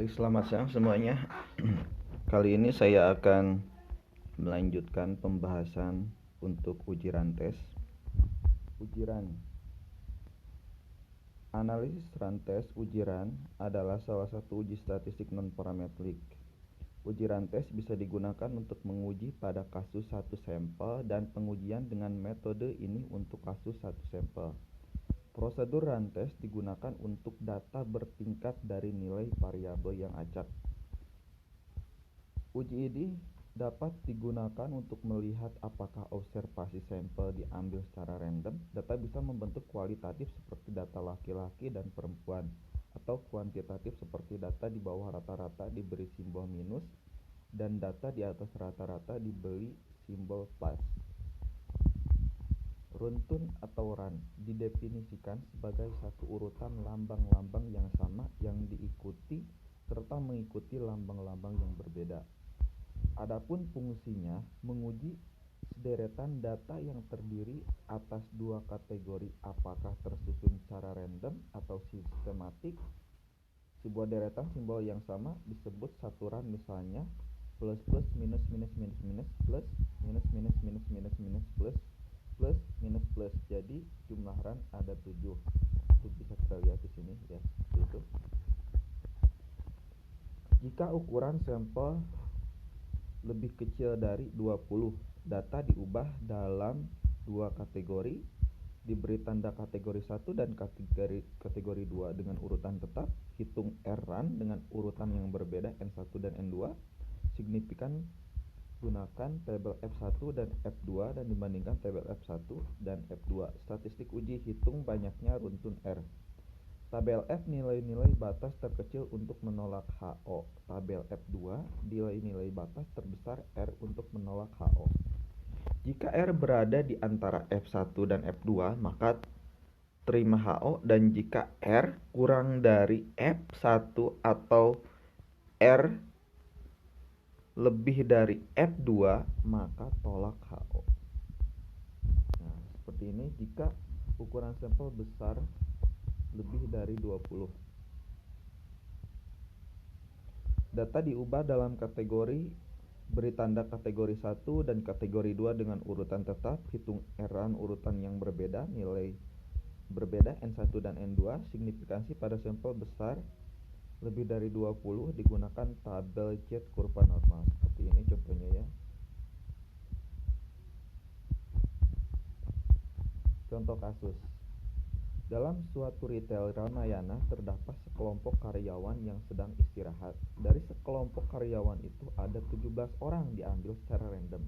Baik, selamat siang semuanya. Kali ini saya akan melanjutkan pembahasan untuk uji rantes. Ujiran. Analisis rantes ujiran adalah salah satu uji statistik non-parametrik. Uji rantes bisa digunakan untuk menguji pada kasus satu sampel dan pengujian dengan metode ini untuk kasus satu sampel. Prosedur rantes digunakan untuk data bertingkat dari nilai variabel yang acak. Uji ini dapat digunakan untuk melihat apakah observasi sampel diambil secara random. Data bisa membentuk kualitatif seperti data laki-laki dan perempuan, atau kuantitatif seperti data di bawah rata-rata diberi simbol minus dan data di atas rata-rata diberi simbol plus. Runtun atau run didefinisikan sebagai satu urutan lambang-lambang yang sama yang diikuti serta mengikuti lambang-lambang yang berbeda. Adapun fungsinya menguji sederetan data yang terdiri atas dua kategori, apakah tersusun secara random atau sistematik. Sebuah deretan simbol yang sama disebut satu run, misalnya plus plus minus minus minus minus plus minus minus minus minus minus plus plus minus plus. Jadi jumlah run ada 7. Itu bisa kita lihat di sini ya, seperti itu. Jika ukuran sampel lebih kecil dari 20, data diubah dalam dua kategori, diberi tanda kategori 1 dan kategori 2 dengan urutan tetap. Hitung R run dengan urutan yang berbeda N1 dan N2. Signifikan gunakan tabel F1 dan F2 dan dibandingkan tabel F1 dan F2. Statistik uji hitung banyaknya runtun R. Tabel F nilai-nilai batas terkecil untuk menolak HO. Tabel F2 nilai-nilai batas terbesar R untuk menolak HO. Jika R berada di antara F1 dan F2, maka terima HO, dan jika R kurang dari F1 atau R lebih dari F2, maka tolak HO. Nah, seperti ini jika ukuran sampel besar lebih dari 20. Data diubah dalam kategori, beri tanda kategori 1 dan kategori 2 dengan urutan tetap. Hitung R-run urutan yang berbeda, nilai berbeda N1 dan N2. Signifikansi pada sampel besar lebih dari 20 digunakan tabel Z kurva normal. Seperti ini contohnya ya. Contoh kasus. Dalam suatu retail Ramayana terdapat sekelompok karyawan yang sedang istirahat. Dari sekelompok karyawan itu ada 17 orang diambil secara random.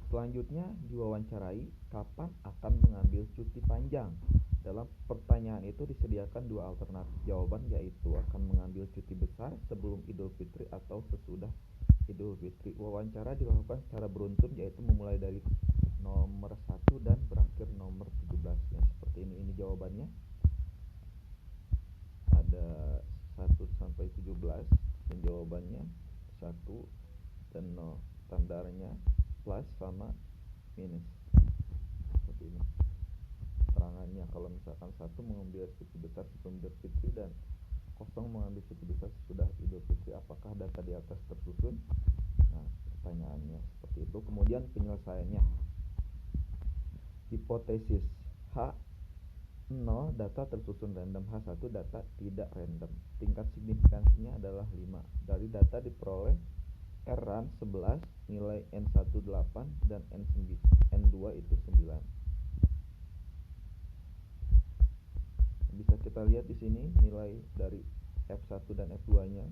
Selanjutnya diwawancarai kapan akan mengambil cuti panjang. Dalam pertanyaan itu disediakan dua alternatif jawaban, yaitu akan mengambil cuti besar sebelum Idul Fitri atau sesudah Idul Fitri. Wawancara dilakukan secara beruntun, yaitu memulai dari nomor 1 dan berakhir nomor 17. Ya, seperti ini jawabannya. Ada 1 sampai 17 dan jawabannya 1 dan 0. Standarnya plus sama minus. Seperti ini keterangannya. Kalau misalkan 1 mengambil cuti besar sebelum Idul Fitri dan 0 mengambil cuti besar sesudah Idul Fitri, apakah data di atas tersusun? Nah, pertanyaannya seperti itu. Kemudian penyelesaiannya. Hipotesis H0 data tersusun random, H1 data tidak random. Tingkat signifikansinya adalah 5. Dari data diperoleh R-run 11, nilai N1 8 dan N2 itu 9. Bisa kita lihat di sini nilai dari F1 dan F2-nya.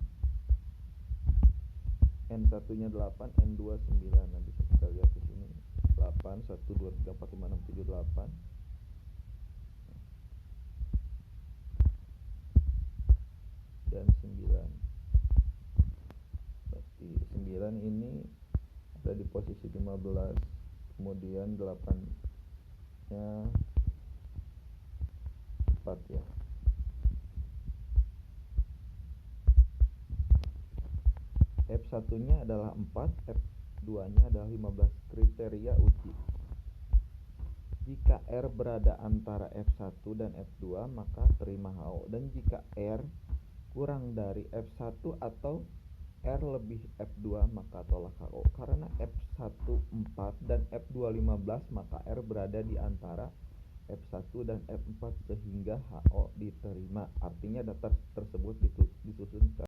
N1-nya 8, N2 9. Nah, bisa kita lihat di sini 8, 1 2 3 4 5 6 7 8. Dan 9. Berarti 9 ini ada di posisi 15, kemudian 8-nya 4 ya. F1-nya adalah 4, F2-nya adalah 15. Kriteria uji. Jika R berada antara F1 dan F2, maka terima HO. Dan jika R kurang dari F1 atau R lebih F2 maka tolak HO. Karena F1 4 dan F2 15 maka R berada di antara F1 dan F4 sehingga HO diterima. Artinya data tersebut disusun